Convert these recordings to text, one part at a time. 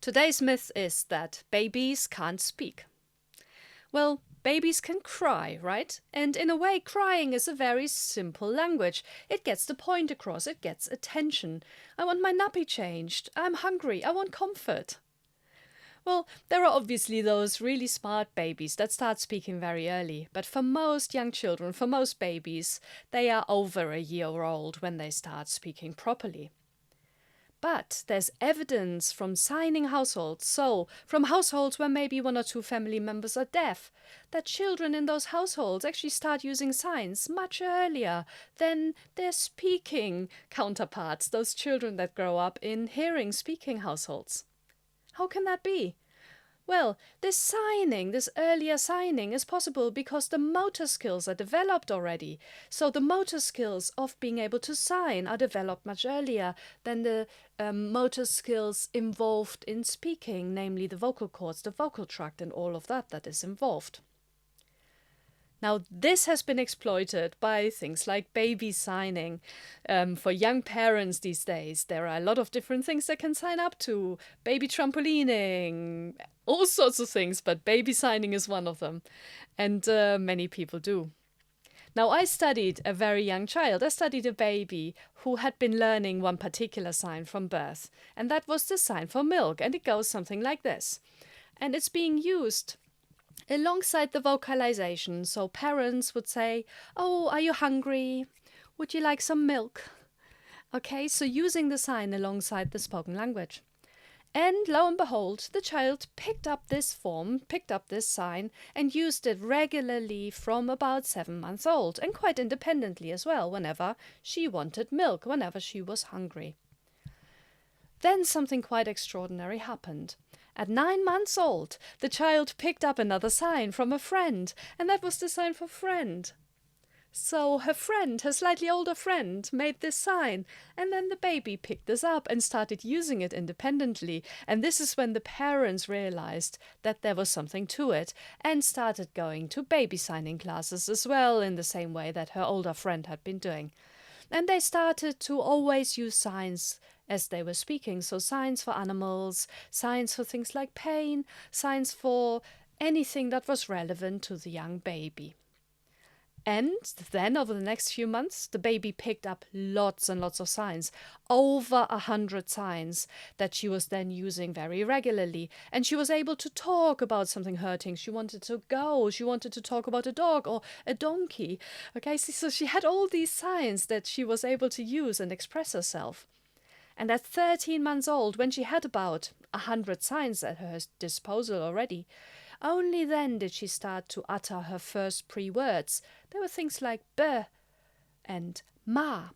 Today's myth is that babies can't speak. Well, babies can cry, right? And in a way, crying is a very simple language. It gets the point across, it gets attention. I want my nappy changed. I'm hungry. I want comfort. Well, there are obviously those really smart babies that start speaking very early, but for most young children, for most babies, they are over a year old when they start speaking properly. But there's evidence from signing households, so from households where maybe one or two family members are deaf, that children in those households actually start using signs much earlier than their speaking counterparts, those children that grow up in hearing speaking households. How can that be? Well, this earlier signing is possible because the motor skills are developed already. So the motor skills of being able to sign are developed much earlier than the motor skills involved in speaking, namely the vocal cords, the vocal tract, and all of that is involved. Now, this has been exploited by things like baby signing. For young parents these days, there are a lot of different things they can sign up to. Baby trampolining, all sorts of things, but baby signing is one of them. And many people do. Now, I studied a very young child. I studied a baby who had been learning one particular sign from birth. And that was the sign for milk. And it goes something like this. And it's being used alongside the vocalization. So parents would say, "Oh, are you hungry? Would you like some milk?" Okay, so using the sign alongside the spoken language. And lo and behold, the child picked up this form, picked up this sign, and used it regularly from about 7 months old, and quite independently as well, whenever she wanted milk, whenever she was hungry. Then something quite extraordinary happened. At 9 months old, the child picked up another sign from a friend, and that was the sign for friend. So her friend, her slightly older friend, made this sign, and then the baby picked this up and started using it independently. And this is when the parents realized that there was something to it and started going to baby signing classes as well, in the same way that her older friend had been doing. And they started to always use signs as they were speaking. So signs for animals, signs for things like pain, signs for anything that was relevant to the young baby. And then over the next few months, the baby picked up lots and lots of signs, over 100 signs that she was then using very regularly. And she was able to talk about something hurting. She wanted to go. She wanted to talk about a dog or a donkey. Okay, so she had all these signs that she was able to use and express herself. And at 13 months old, when she had about 100 signs at her disposal already, only then did she start to utter her first pre-words. There were things like "b" and "ma."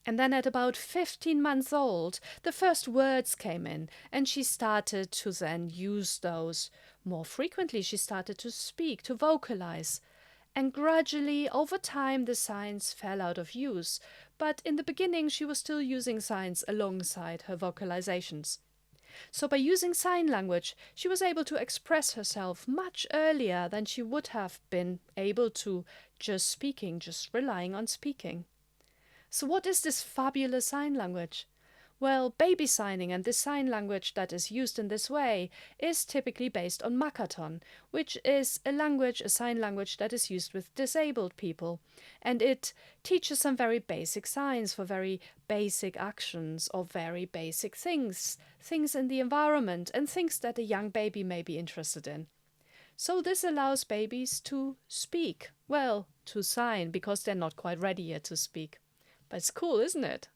And then at about 15 months old, the first words came in, and she started to then use those more frequently. She started to speak, to vocalize. And gradually, over time, the signs fell out of use. But in the beginning, she was still using signs alongside her vocalizations. So by using sign language, she was able to express herself much earlier than she would have been able to just speaking, just relying on speaking. So what is this fabulous sign language? Well, baby signing and this sign language that is used in this way is typically based on Makaton, which is a sign language that is used with disabled people. And it teaches some very basic signs for very basic actions or very basic things in the environment and things that a young baby may be interested in. So this allows babies to speak, well, to sign, because they're not quite ready yet to speak. But it's cool, isn't it?